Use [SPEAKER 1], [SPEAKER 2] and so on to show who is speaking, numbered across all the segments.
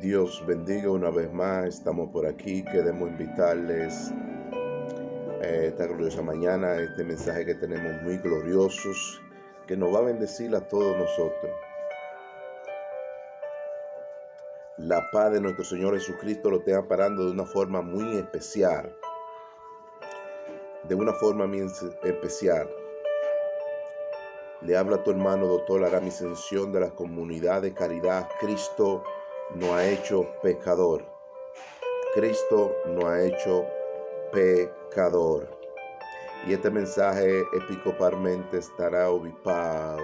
[SPEAKER 1] Dios bendiga una vez más, estamos por aquí, queremos invitarles esta gloriosa mañana, este mensaje que tenemos muy gloriosos, que nos va a bendecir a todos nosotros. La paz de nuestro Señor Jesucristo lo esté amparando de una forma muy especial, Le habla a tu hermano doctor Aramis Ascensión de la comunidad de caridad. Cristo nos ha hecho pecador. Cristo nos ha hecho pecador. Y este mensaje episcopalmente estará obispado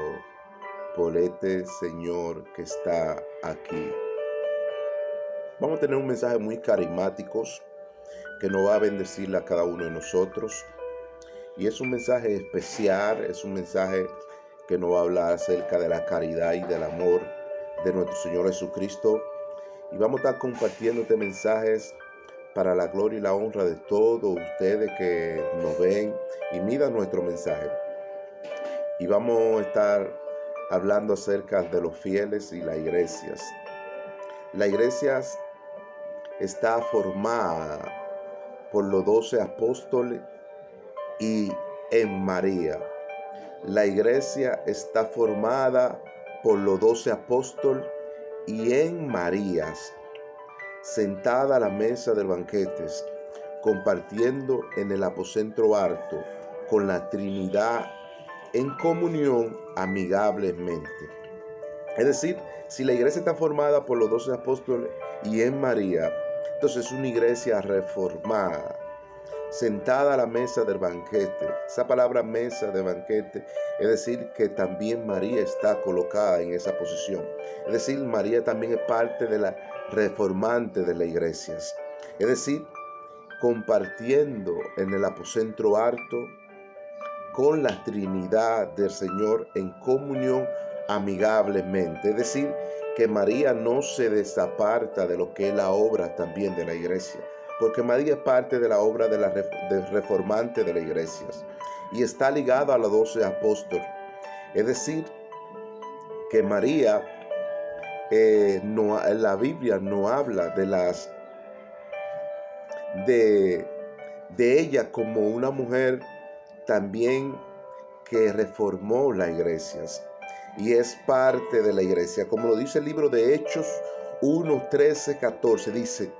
[SPEAKER 1] por este Señor que está aquí. Vamos a tener un mensaje muy carismático que nos va a bendecir a cada uno de nosotros. Y es un mensaje especial, es un mensaje que nos va a hablar acerca de la caridad y del amor de nuestro Señor Jesucristo. Y vamos a estar compartiendo este mensaje para la gloria y la honra de todos ustedes que nos ven y miran nuestro mensaje. Y vamos a estar hablando acerca de los fieles y las iglesias. La iglesia está formada por los 12 apóstoles y en María. La iglesia está formada por los 12 apóstoles y en María, sentada a la mesa del banquete, compartiendo en el aposento alto con la Trinidad en comunión amigablemente. Es decir, si la iglesia está formada por los 12 apóstoles y en María, entonces es una iglesia reformada, sentada a la mesa del banquete. Esa palabra mesa de banquete, es decir, que también María está colocada en esa posición. Es decir, María también es parte de la reformante de la iglesia. Es decir, compartiendo en el aposento alto con la Trinidad del Señor en comunión amigablemente. Es decir, que María no se desaparta de lo que es la obra también de la iglesia, porque María es parte de la obra del reformante de la iglesia y está ligada a los 12 apóstoles. Es decir, que María, la Biblia no habla de ella como una mujer también que reformó las iglesias y es parte de la iglesia, como lo dice el libro de Hechos 1, 13, 14, dice: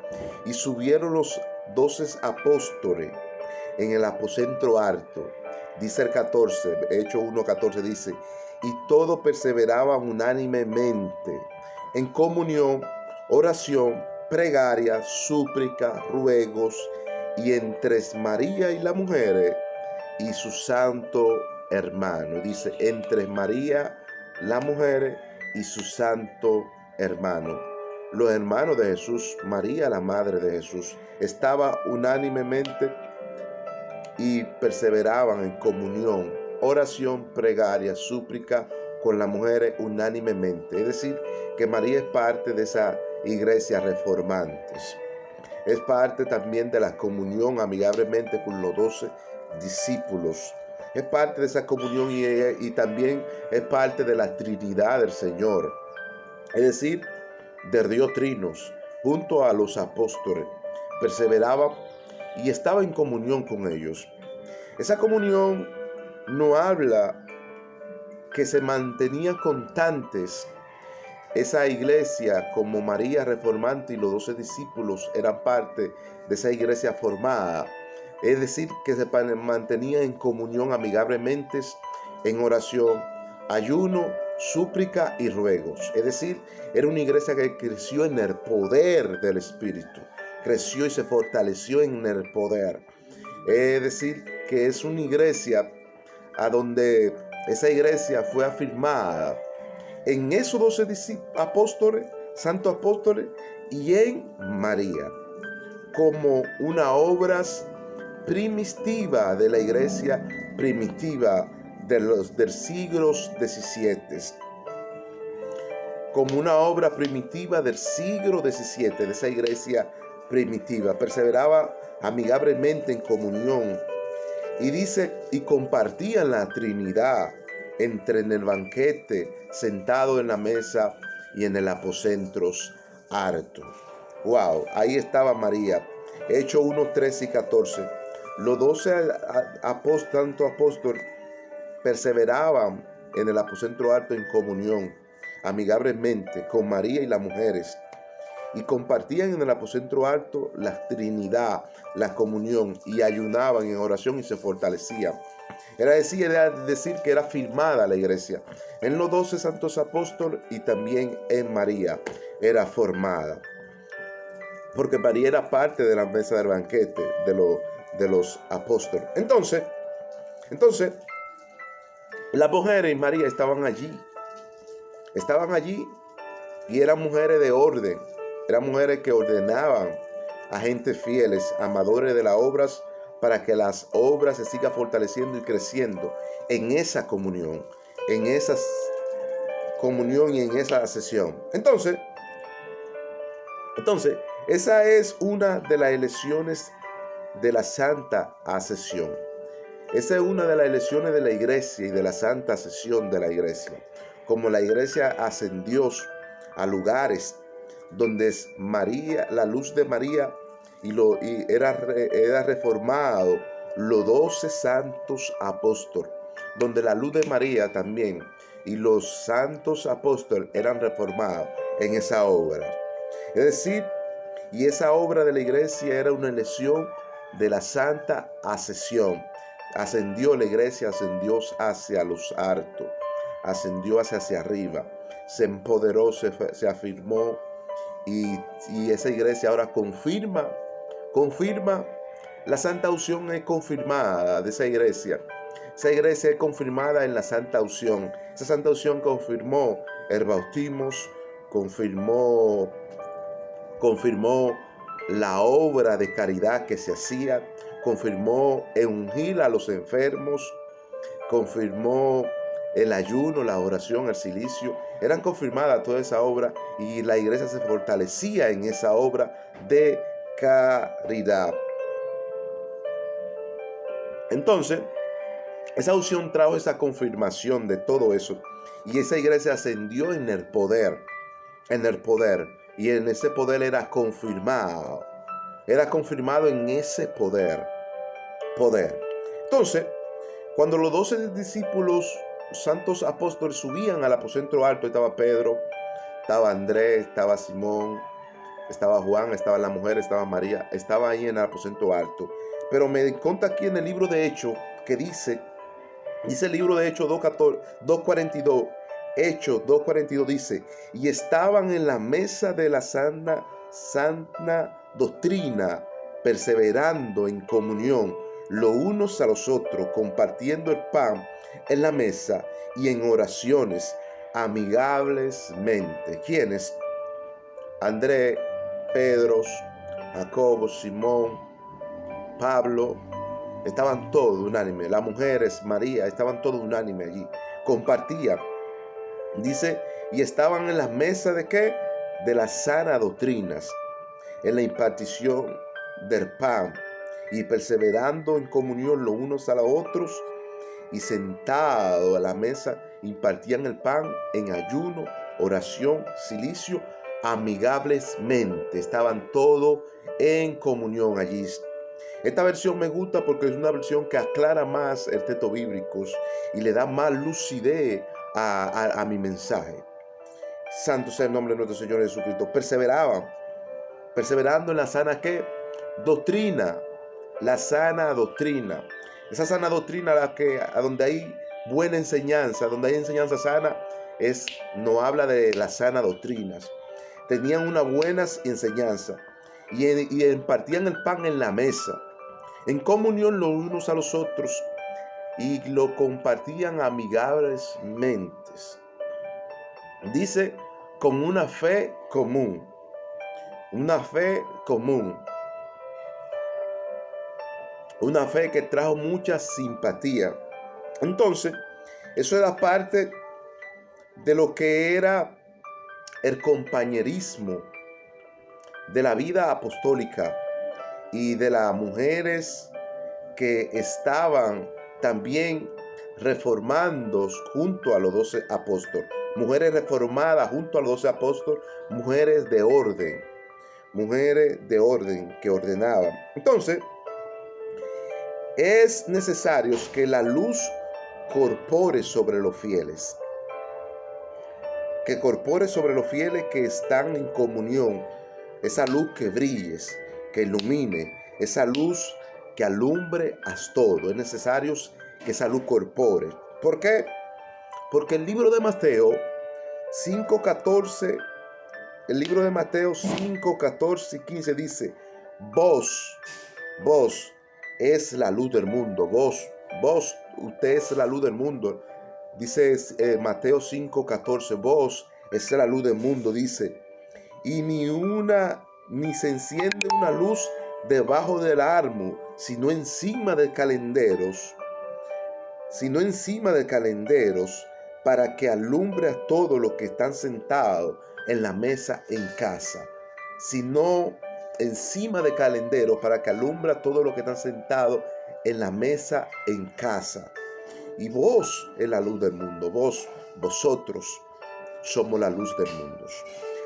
[SPEAKER 1] y subieron los 12 apóstoles en el aposento alto. Dice el 14, Hechos 1, 14, dice: y todos perseveraban unánimemente en comunión, oración, plegaria, súplica, ruegos, y entre María y las mujeres y su santo hermano. Dice, entre María, las mujeres y su santo hermano. Los hermanos de Jesús, María, la madre de Jesús, estaba unánimemente y perseveraban en comunión, oración, plegaria, súplica con las mujeres unánimemente. Es decir, que María es parte de esa iglesia reformante. Es parte también de la comunión amigablemente con los 12 discípulos. Es parte de esa comunión y también es parte de la Trinidad del Señor. Es decir, del Dios Trinos, junto a los apóstoles. Perseveraba y estaba en comunión con ellos. Esa comunión no habla que se mantenían constantes. Esa iglesia, como María reformante y los 12 discípulos eran parte de esa iglesia formada, es decir, que se mantenía en comunión amigablemente, en oración, ayuno, súplica y ruegos. Es decir, era una iglesia que creció en el poder del Espíritu, creció y se fortaleció en el poder. Es decir, que es una iglesia a donde esa iglesia fue afirmada en esos 12 apóstoles, santos apóstoles, y en María, como una obra primitiva de la iglesia primitiva del siglo XVII, como una obra primitiva del siglo XVII, de esa iglesia primitiva. Perseveraba amigablemente en comunión, y dice, y compartían la Trinidad en el banquete, sentado en la mesa y en el aposento harto. Wow, ahí estaba María. Hechos 1, 13 y 14. Los 12 apóstoles perseveraban en el aposento alto en comunión, amigablemente, con María y las mujeres, y compartían en el aposento alto la Trinidad, la comunión, y ayunaban en oración y se fortalecían. Era decir que era firmada la iglesia en los 12 santos apóstoles y también en María era formada. Porque María era parte de la mesa del banquete de los apóstoles. Entonces, las mujeres y María estaban allí y eran mujeres de orden, eran mujeres que ordenaban a gente fieles, amadores de las obras, para que las obras se sigan fortaleciendo y creciendo en esa comunión, y en esa sesión. Entonces, esa es una de las elecciones de la Santa Asesión. Esa es una de las elecciones de la iglesia y de la Santa Asesión de la iglesia. Como la iglesia ascendió a lugares donde María, la luz de María, era reformado los 12 santos apóstoles, donde la luz de María también y los santos apóstoles eran reformados en esa obra. Es decir, y esa obra de la iglesia era una elección de la Santa Asesión. Ascendió la iglesia, ascendió hacia los altos, ascendió hacia arriba, se empoderó, se afirmó, y esa iglesia ahora confirma la Santa Unción es confirmada de esa iglesia. Esa iglesia es confirmada en la Santa Unción. Esa Santa Unción confirmó el bautismo, confirmó la obra de caridad que se hacía, confirmó ungir a los enfermos, confirmó el ayuno, la oración, el cilicio. Eran confirmadas toda esa obra y la iglesia se fortalecía en esa obra de caridad. Entonces, esa unción trajo esa confirmación de todo eso y esa iglesia ascendió en el poder, y en ese poder era confirmado en ese poder. Entonces, cuando los 12 discípulos, santos apóstoles, subían al aposento alto, estaba Pedro, estaba Andrés, estaba Simón, estaba Juan, estaba la mujer, estaba María, estaba ahí en el aposento alto. Pero me conta aquí en el libro de Hechos que dice el libro de Hechos 2:42, Hechos 2:42 dice, y estaban en la mesa de la sana doctrina, perseverando en comunión los unos a los otros, compartiendo el pan en la mesa y en oraciones amigablesmente. ¿Quiénes? Andrés, Pedro, Jacobo, Simón, Pablo, estaban todos unánimes. Las mujeres, María, estaban todos unánimes allí. Compartían. Dice, y estaban en las mesas ¿de qué? De las sanas doctrinas, en la impartición del pan, y perseverando en comunión los unos a los otros, y sentados a la mesa, impartían el pan en ayuno, oración, cilicio, amigablesmente. Estaban todos en comunión allí. Esta versión me gusta porque es una versión que aclara más el texto bíblico y le da más lucidez a mi mensaje. Santo sea el nombre de nuestro Señor Jesucristo. Perseverando en la sana ¿qué? Doctrina. La sana doctrina. Esa sana doctrina a donde hay buena enseñanza, donde hay enseñanza sana, no habla de las sanas doctrinas. Tenían una buena enseñanza y impartían el pan en la mesa, en comunión los unos a los otros, y lo compartían amigablesmente. Dice, con una fe común. Una fe común. Una fe que trajo mucha simpatía. Entonces, eso era parte de lo que era el compañerismo de la vida apostólica y de las mujeres que estaban también reformando junto a los 12 apóstoles. mujeres reformadas junto a los 12 apóstoles, mujeres de orden que ordenaban. Entonces, es necesario que la luz corpore sobre los fieles, que corpore sobre los fieles que están en comunión, esa luz que brille, que ilumine, esa luz que alumbre a todo. Es necesario que esa luz corpore. ¿Por qué? Porque el libro de Mateo 5:14, el libro de Mateo 5:14 y 15 dice: vos es la luz del mundo. Usted es la luz del mundo. Dice Mateo 5:14, vos es la luz del mundo, dice. Y ni se enciende una luz debajo del armo, sino encima de calenderos, para que alumbre a todos los que están sentados en la mesa en casa. Sino encima de calenderos, para que alumbre a todos los que están sentados en la mesa en casa. Y vos es la luz del mundo. Vosotros somos la luz del mundo.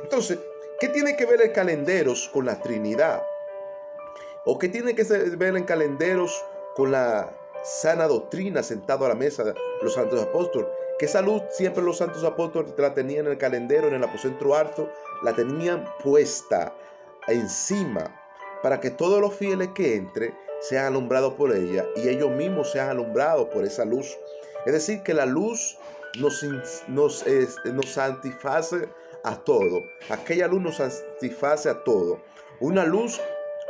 [SPEAKER 1] Entonces, ¿qué tiene que ver el calenderos con la Trinidad? ¿O qué tiene que ver el calenderos con la sana doctrina sentado a la mesa de los santos apóstoles? Que esa luz siempre los santos apóstoles la tenían en el calendero, en el aposento alto, la tenían puesta encima para que todos los fieles que entren sean alumbrados por ella y ellos mismos sean alumbrados por esa luz. Es decir, que la luz nos santifica a todo. Aquella luz nos satisface a todo. Una luz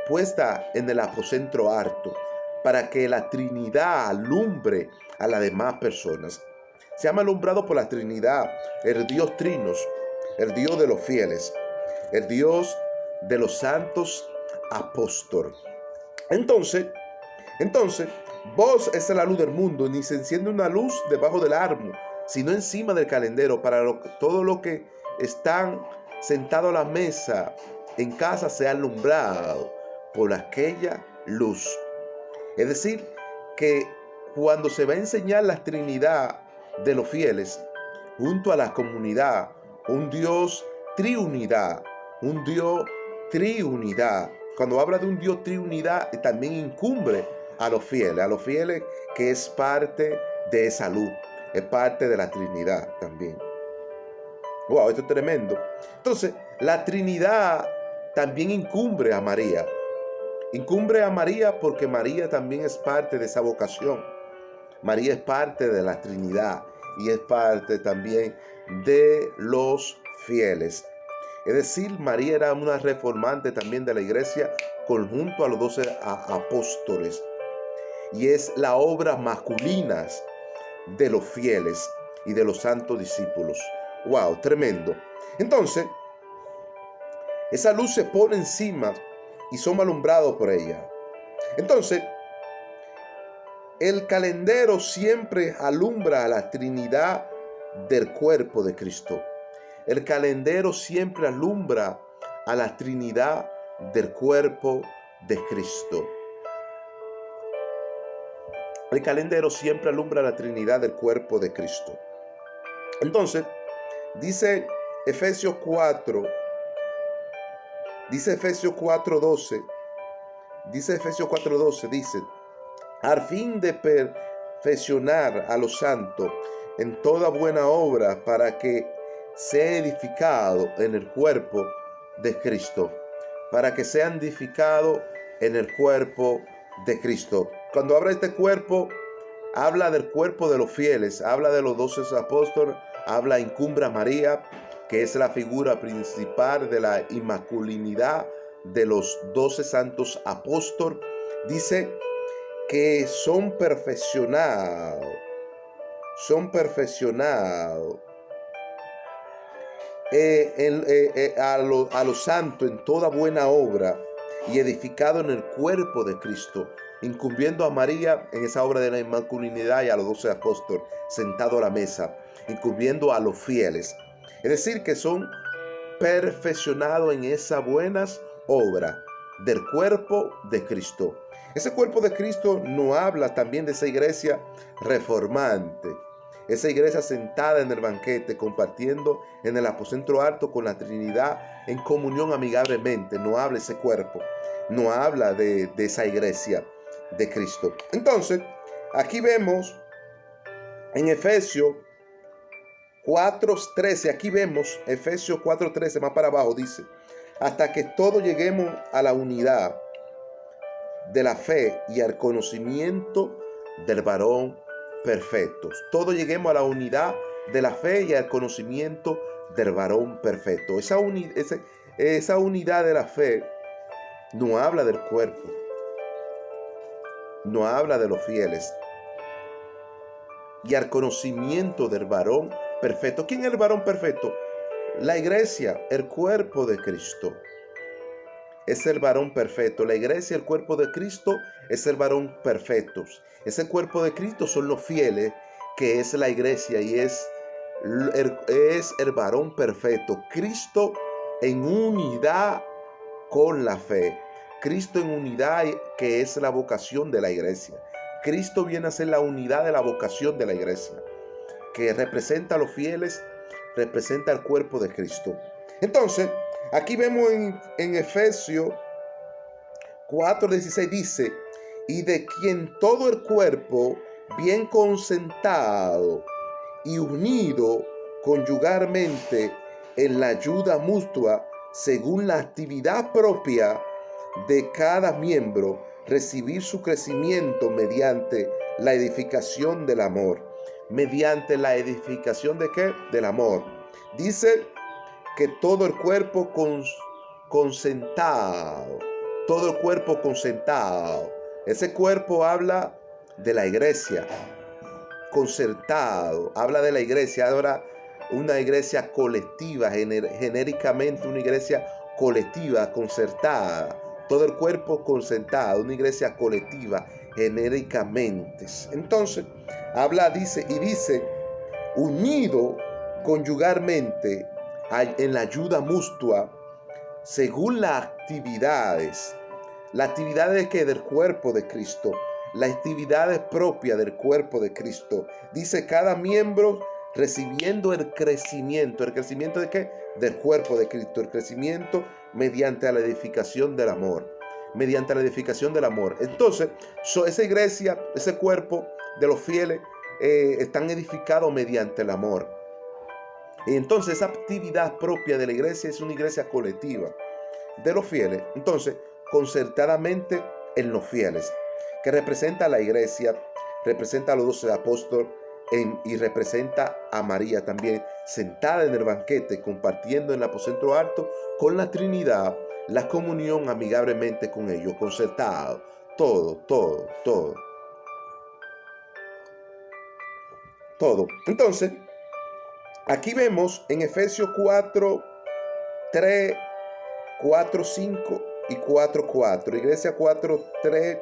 [SPEAKER 1] puesta en el aposento alto para que la Trinidad alumbre a las demás personas. Se llama alumbrado por la Trinidad, el Dios Trinos, el Dios de los fieles, el Dios de los santos apóstoles. Entonces, vos es la luz del mundo, ni se enciende una luz debajo del armo, sino encima del calendero, para todos los que están sentados a la mesa en casa sean alumbrados por aquella luz. Es decir, que cuando se va a enseñar la Trinidad de los fieles junto a la comunidad, un Dios triunidad, cuando habla de un Dios triunidad, también incumbe a los fieles que es parte de esa luz, es parte de la Trinidad también. Wow, esto es tremendo. Entonces, la Trinidad también incumbe a María. Incumbe a María porque María también es parte de esa vocación. María es parte de la Trinidad y es parte también de los fieles. Es decir, María era una reformante también de la iglesia conjunto a los 12 apóstoles. Y es la obra masculina de los fieles y de los santos discípulos. Wow, tremendo. Entonces, esa luz se pone encima y somos alumbrados por ella. Entonces, el calendero siempre alumbra a la Trinidad del cuerpo de Cristo. El calendero siempre alumbra a la Trinidad del cuerpo de Cristo. El calendero siempre alumbra a la Trinidad del cuerpo de Cristo. Entonces, dice Efesios 4, dice Efesios 4:12, dice, al fin de perfeccionar a los santos en toda buena obra para que sea edificado en el cuerpo de Cristo, para que sean edificados en el cuerpo de Cristo. Cuando habla de este cuerpo, habla del cuerpo de los fieles, habla de los 12 apóstoles, incumbe a María, que es la figura principal de la inmaculinidad de los 12 santos apóstoles. Dice que son perfeccionados a los santos en toda buena obra y edificado en el cuerpo de Cristo, incumbiendo a María en esa obra de la inmaculinidad y a los 12 apóstoles sentados a la mesa, incumbiendo a los fieles. Es decir, que son perfeccionados en esas buenas obras del cuerpo de Cristo. Ese cuerpo de Cristo nos habla también de esa iglesia reformante. Esa iglesia sentada en el banquete, compartiendo en el aposento alto con la Trinidad en comunión amigablemente. No habla ese cuerpo, no habla de esa iglesia de Cristo. Entonces, aquí vemos en Efesios 4:13, aquí vemos Efesios 4:13, más para abajo dice, hasta que todos lleguemos a la unidad de la fe y al conocimiento del varón perfecto. Todos lleguemos a la unidad de la fe y al conocimiento del varón perfecto. Esa unidad de la fe no habla del cuerpo, no habla de los fieles. Y al conocimiento del varón perfecto. ¿Quién es el varón perfecto? La iglesia, el cuerpo de Cristo. Es el varón perfecto. La iglesia, el cuerpo de Cristo, es el varón perfecto. Ese cuerpo de Cristo son los fieles, que es la iglesia y es el varón perfecto. Cristo en unidad con la fe. Cristo en unidad, que es la vocación de la iglesia. Cristo viene a ser la unidad de la vocación de la iglesia, que representa a los fieles, representa al cuerpo de Cristo. Entonces, aquí vemos en Efesios 4:16 dice, y de quien todo el cuerpo, bien concentrado y unido conyugalmente en la ayuda mutua, según la actividad propia de cada miembro, recibir su crecimiento mediante la edificación del amor. ¿Mediante la edificación de qué? Del amor. Dice que todo el cuerpo concentrado. Todo el cuerpo concentrado. Ese cuerpo habla de la iglesia. Concertado. Habla de la iglesia. Ahora una iglesia colectiva. Genéricamente una iglesia colectiva, concertada. Todo el cuerpo concentrado. Una iglesia colectiva, genéricamente. Entonces, dice, unido conyugalmente en la ayuda mutua, según las actividades. Las actividades que del cuerpo de Cristo, las actividades propias del cuerpo de Cristo. Dice cada miembro recibiendo el crecimiento. ¿El crecimiento de qué? Del cuerpo de Cristo. El crecimiento mediante la edificación del amor. Mediante la edificación del amor. Entonces, esa iglesia, ese cuerpo de los fieles, están edificados mediante el amor. Y entonces esa actividad propia de la iglesia es una iglesia colectiva de los fieles. Entonces, concertadamente en los fieles, que representa a la iglesia, representa a los 12 apóstoles y representa a María también, sentada en el banquete, compartiendo en el aposento alto con la Trinidad, la comunión amigablemente con ellos, concertado, todo. Entonces, aquí vemos en Efesios 4:3, 4:5 y 4:4. Iglesia 4:3,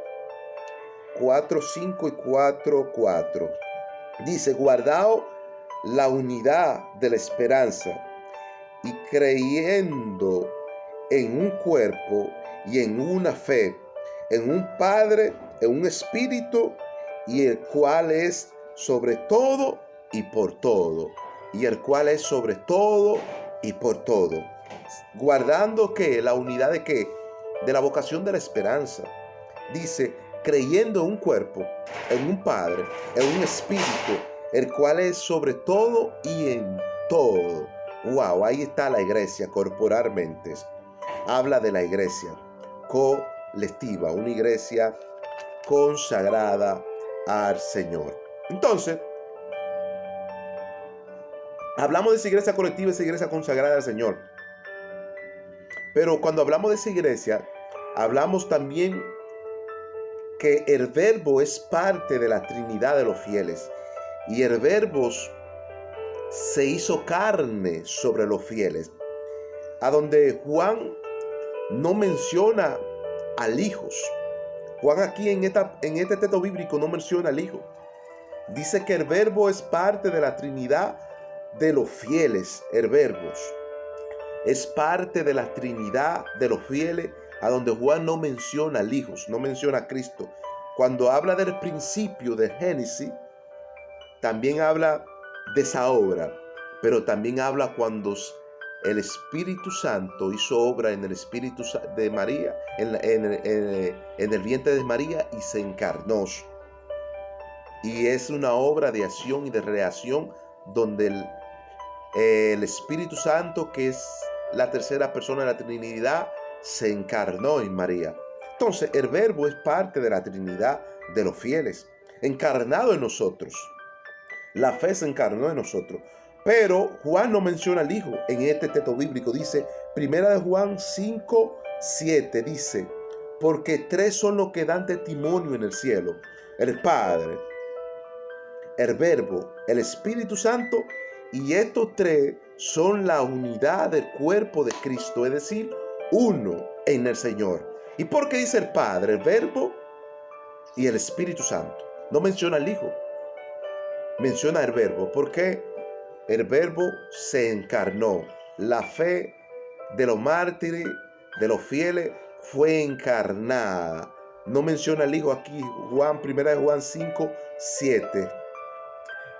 [SPEAKER 1] 4:5 y 4:4. Dice, guardaos la unidad de la esperanza y creyendo en un cuerpo y en una fe, en un Padre, en un Espíritu, y el cual es sobre todo y por todo. Y el cual es sobre todo y por todo. Guardando que la unidad de qué? De la vocación de la esperanza. Dice, creyendo en un cuerpo, en un Padre, en un Espíritu, el cual es sobre todo y en todo. Wow, ahí está la iglesia corporalmente. Habla de la iglesia colectiva, una iglesia consagrada al Señor. Entonces, hablamos de esa iglesia colectiva, esa iglesia consagrada al Señor. Pero cuando hablamos de esa iglesia, hablamos también que el Verbo es parte de la Trinidad de los fieles. Y el Verbo se hizo carne sobre los fieles. A donde Juan no menciona al Hijo. Juan aquí en este texto bíblico no menciona al Hijo. Dice que el Verbo es parte de la Trinidad de los fieles. El Verbo es parte de la Trinidad de los fieles, a donde Juan no menciona al Hijo, no menciona a Cristo. Cuando habla del principio de Génesis, también habla de esa obra, pero también habla cuando el Espíritu Santo hizo obra en el Espíritu de María, en el vientre de María, y se encarnó. Y es una obra de acción y de reacción donde el Espíritu Santo, que es la tercera persona de la Trinidad, se encarnó en María. Entonces, el Verbo es parte de la Trinidad de los fieles, encarnado en nosotros. La fe se encarnó en nosotros. Pero Juan no menciona al Hijo en este texto bíblico. Dice, primera de Juan 5:7, dice, porque tres son los que dan testimonio en el cielo: el Padre, el Verbo, el Espíritu Santo, y estos tres son la unidad del cuerpo de Cristo, es decir, uno en el Señor. ¿Y por qué dice el Padre, el Verbo y el Espíritu Santo? No menciona al Hijo, menciona el Verbo, porque el Verbo se encarnó. La fe de los mártires, de los fieles, fue encarnada. No menciona al Hijo aquí. Primera de Juan 5:7.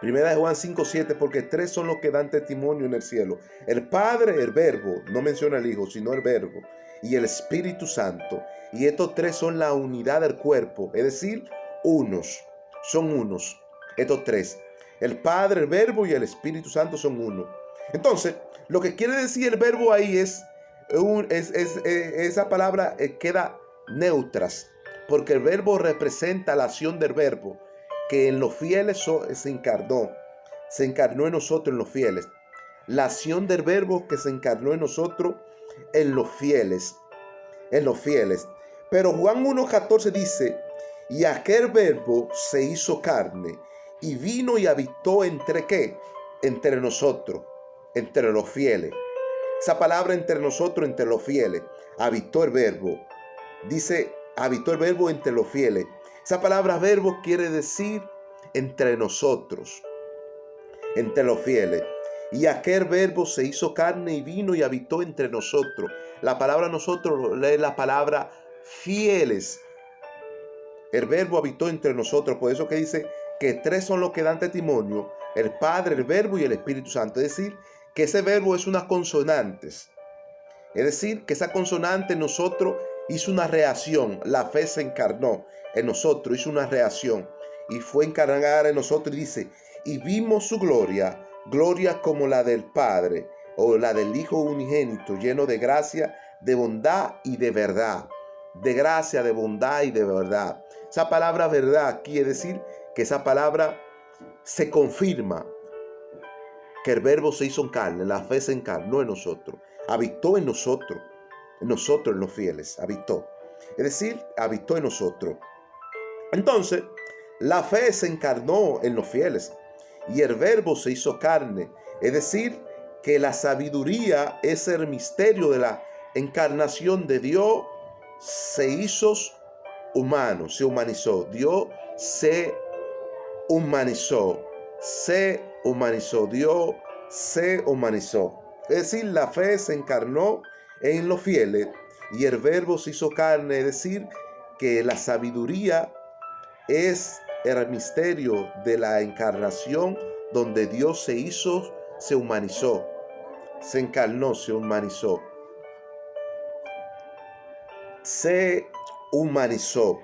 [SPEAKER 1] Primera de Juan 5:7, porque tres son los que dan testimonio en el cielo: el Padre, el Verbo, no menciona el Hijo, sino el Verbo, y el Espíritu Santo. Y estos tres son la unidad del cuerpo, es decir, unos, son unos, estos tres. El Padre, el Verbo y el Espíritu Santo son uno. Entonces, lo que quiere decir el Verbo ahí esa palabra queda neutras, porque el Verbo representa la acción del Verbo, que en los fieles se encarnó en nosotros, en los fieles. La acción del Verbo que se encarnó en nosotros, en los fieles, Pero Juan 1:14 dice, y aquel Verbo se hizo carne y vino y habitó entre ¿qué? Entre nosotros, entre los fieles. Esa palabra entre nosotros, entre los fieles, habitó el Verbo. Dice, habitó el Verbo entre los fieles. Esa palabra Verbo quiere decir entre nosotros, entre los fieles. Y aquel Verbo se hizo carne y vino y habitó entre nosotros. La palabra nosotros es la palabra fieles. El Verbo habitó entre nosotros. Por eso que dice que tres son los que dan testimonio: el Padre, el Verbo y el Espíritu Santo. Es decir, que ese Verbo es unas consonantes. Es decir, que esa consonante en nosotros hizo una reacción. La fe se encarnó en nosotros, hizo una reacción y fue encarnada en nosotros. Y dice, y vimos su gloria, gloria como la del Padre, o la del Hijo unigénito, lleno de gracia, de bondad y de verdad. De gracia, de bondad y de verdad. Esa palabra verdad quiere decir que esa palabra se confirma, que el Verbo se hizo carne, la fe se encarnó en nosotros, habitó en nosotros en los fieles, habitó. Es decir, habitó en nosotros. Entonces, la fe se encarnó en los fieles y el Verbo se hizo carne. Es decir, que la sabiduría es el misterio de la encarnación de Dios. Se hizo humano, se humanizó. Dios se humanizó. Dios se humanizó. Es decir, la fe se encarnó en los fieles y el Verbo se hizo carne. Es decir, que la sabiduría es el misterio de la encarnación, donde Dios se humanizó, se encarnó, se humanizó. Se humanizó.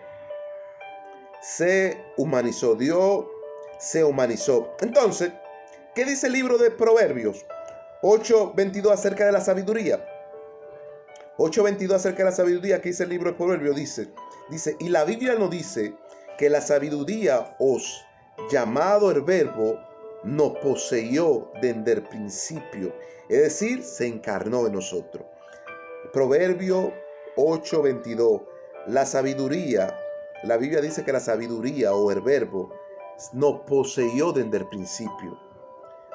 [SPEAKER 1] Dios se humanizó. Entonces, ¿qué dice el libro de Proverbios 8:22 acerca de la sabiduría? 8:22 acerca de la sabiduría, que dice el libro de Proverbios, dice, y la Biblia nos dice que la sabiduría llamado el Verbo, nos poseyó desde el principio. Es decir, se encarnó en nosotros. Proverbio 8:22. La sabiduría, la Biblia dice que la sabiduría o el Verbo nos poseyó desde el principio.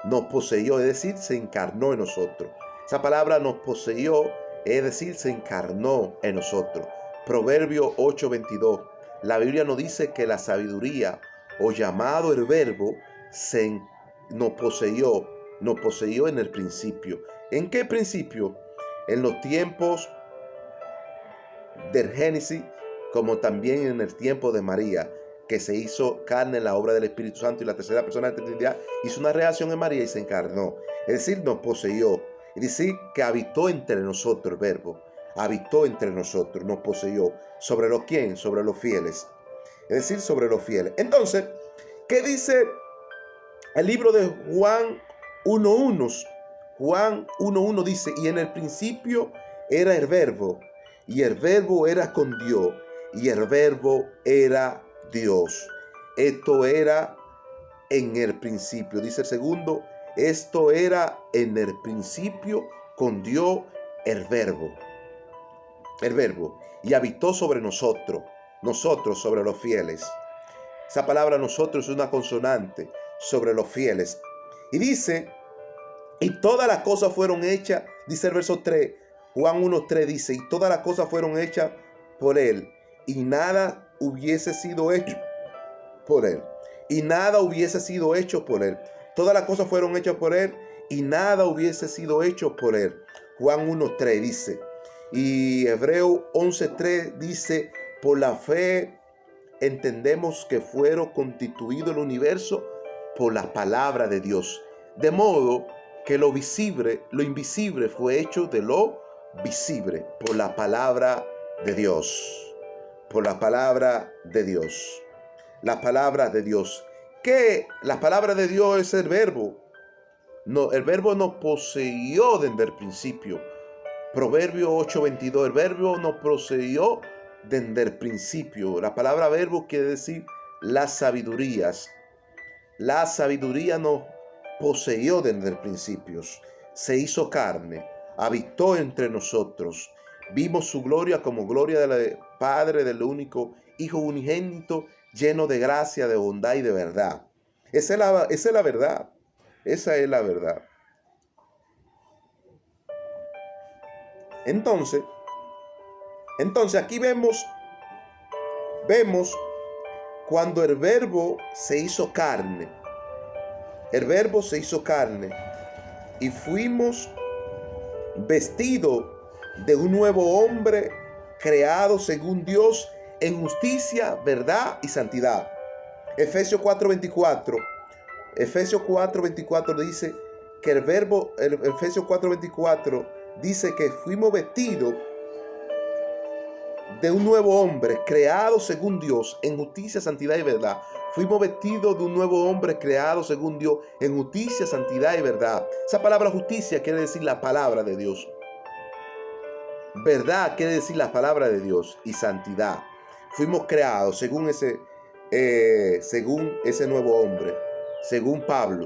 [SPEAKER 1] Nos poseyó, es decir, se encarnó en nosotros. Esa palabra nos poseyó, es decir, se encarnó en nosotros. Proverbio 8:22. La Biblia nos dice que la sabiduría o llamado el Verbo nos poseyó en el principio. ¿En qué principio? En los tiempos del Génesis, como también en el tiempo de María, que se hizo carne en la obra del Espíritu Santo y la tercera persona de la Trinidad hizo una reacción en María y se encarnó. Es decir, nos poseyó. Es decir, que habitó entre nosotros el verbo. Habitó entre nosotros, nos poseyó. ¿Sobre los quién? Sobre los fieles. Es decir, sobre los fieles. Entonces, ¿qué dice el libro de Juan 1.1? Juan 1.1 dice, y en el principio era el verbo, y el verbo era con Dios, y el verbo era Dios. Esto era en el principio. Dice el segundo, esto era en el principio con Dios el verbo. El verbo. Y habitó sobre nosotros sobre los fieles. Esa palabra nosotros es una consonante, sobre los fieles. Y dice, y todas las cosas fueron hechas, dice el verso 3, Juan 1.3 dice, y todas las cosas fueron hechas por él, y nada hubiese sido hecho por él. Y nada hubiese sido hecho por él. Todas las cosas fueron hechas por él, y nada hubiese sido hecho por él. Juan 1.3 dice, y Hebreo 11.3 dice, por la fe entendemos que fueron constituido el universo por la palabra de Dios. De modo que lo visible, lo invisible fue hecho de lo visible por la palabra de Dios. Por la palabra de Dios. La palabra de Dios. ¿Qué? La palabra de Dios es el verbo. No, el verbo nos poseyó desde el principio. Proverbio 8:22. El verbo nos poseyó desde el principio. La palabra verbo quiere decir las sabidurías. La sabiduría nos poseyó desde el principio. Se hizo carne, habitó entre nosotros. Vimos su gloria como gloria del Padre del único Hijo unigénito, lleno de gracia, de bondad y de verdad. Esa es la verdad. Esa es la verdad. Entonces aquí vemos cuando el verbo se hizo carne. El verbo se hizo carne y fuimos vestidos de un nuevo hombre creado según Dios en justicia, verdad y santidad. Efesios 4:24. Efesios 4:24 dice que el verbo, Efesios 4:24 dice que fuimos vestidos de un nuevo hombre creado según Dios en justicia, santidad y verdad. Fuimos vestidos de un nuevo hombre creado según Dios en justicia, santidad y verdad. Esa palabra justicia quiere decir la palabra de Dios. Verdad quiere decir la palabra de Dios y santidad. Fuimos creados según ese nuevo hombre, según Pablo.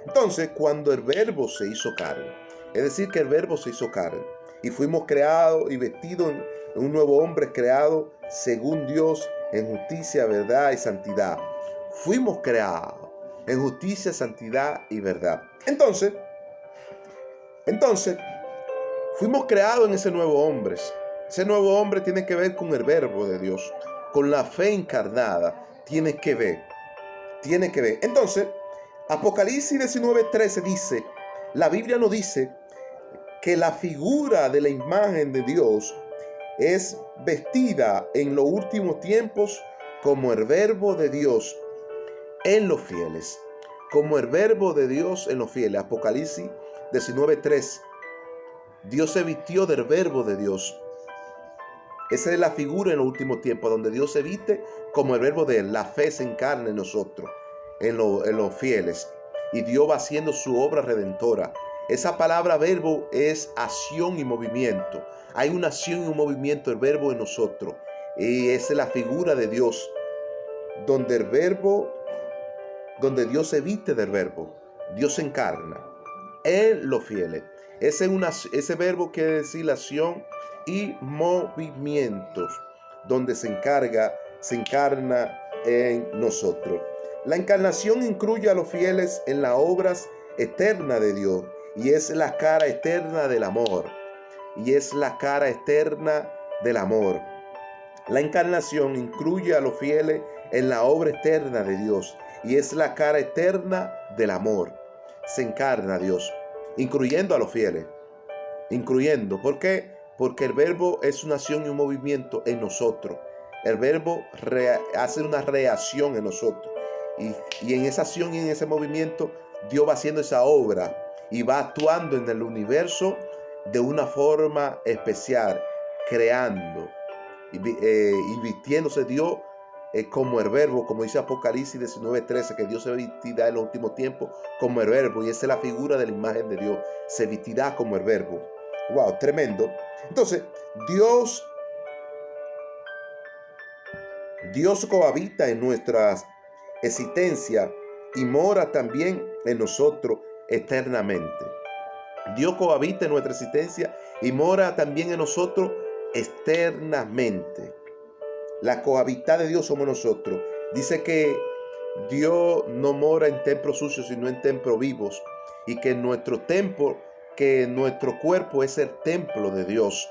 [SPEAKER 1] Entonces, cuando el verbo se hizo carne, es decir, que el verbo se hizo carne y fuimos creados y vestidos en un nuevo hombre creado según Dios en justicia, verdad y santidad. Fuimos creados en justicia, santidad y verdad. Entonces, fuimos creados en ese nuevo hombre. Ese nuevo hombre tiene que ver con el verbo de Dios, con la fe encarnada. Tiene que ver. Entonces, Apocalipsis 19:13 dice, la Biblia nos dice que la figura de la imagen de Dios es vestida en los últimos tiempos como el verbo de Dios en los fieles. Como el verbo de Dios en los fieles. Apocalipsis 19:3. Dios se vistió del verbo de Dios. Esa es la figura en los últimos tiempos, donde Dios se viste como el verbo de él. La fe se encarna en nosotros, en los fieles. Y Dios va haciendo su obra redentora. Esa palabra verbo es acción y movimiento. Hay una acción y un movimiento del verbo en nosotros. Y esa es la figura de Dios, donde Dios se viste del verbo. Dios se encarna en los fieles. Ese verbo quiere decir la acción y movimientos, donde se encarna en nosotros. La encarnación incluye a los fieles en las obras eternas de Dios y es la cara externa del amor. La encarnación incluye a los fieles en la obra eterna de Dios y es la cara eterna del amor. Se encarna Dios, incluyendo a los fieles. ¿Por qué? Porque el verbo es una acción y un movimiento en nosotros. El verbo hace una reacción en nosotros. Y en esa acción y en ese movimiento, Dios va haciendo esa obra y va actuando en el universo de una forma especial, creando y vistiéndose Dios como el verbo, como dice Apocalipsis 19:13, que Dios se vestirá en los últimos tiempos como el verbo, y esa es la figura de la imagen de Dios, se vestirá como el verbo. Wow, tremendo. Entonces, Dios cohabita en nuestra existencia y mora también en nosotros eternamente. Dios cohabita en nuestra existencia y mora también en nosotros externamente. La cohabitada de Dios somos nosotros. Dice que Dios no mora en templos sucios, sino en templos vivos. Y que nuestro templo, que nuestro cuerpo es el templo de Dios,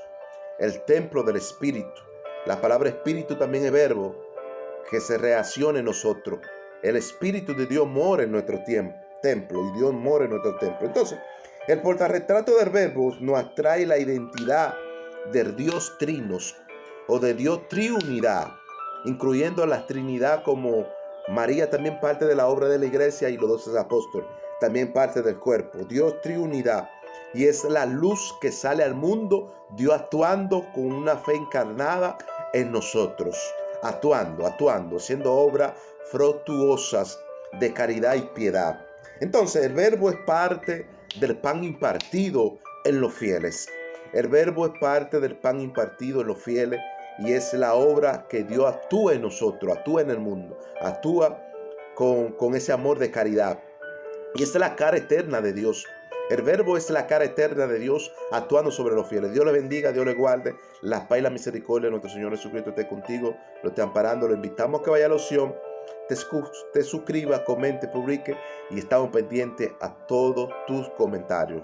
[SPEAKER 1] el templo del Espíritu. La palabra Espíritu también es verbo que se reacciona en nosotros. El Espíritu de Dios mora en nuestro templo y Dios mora en nuestro templo. Entonces, el portarretrato del verbo nos trae la identidad del Dios trinos o de Dios triunidad, incluyendo a la Trinidad, como María también parte de la obra de la iglesia y los 12 apóstoles, también parte del cuerpo. Dios triunidad, y es la luz que sale al mundo, Dios actuando con una fe encarnada en nosotros, actuando, siendo obras fructuosas de caridad y piedad. Entonces, el verbo es parte del pan impartido en los fieles. El verbo es parte del pan impartido en los fieles y es la obra que Dios actúa en nosotros, actúa en el mundo, actúa con ese amor de caridad. Y esa es la cara eterna de Dios. El verbo es la cara eterna de Dios actuando sobre los fieles. Dios le bendiga, Dios le guarde. La paz y la misericordia de nuestro Señor Jesucristo esté contigo, lo esté amparando. Lo invitamos a que vaya a la opción, te suscriba, comente, publique y estamos pendientes a todos tus comentarios.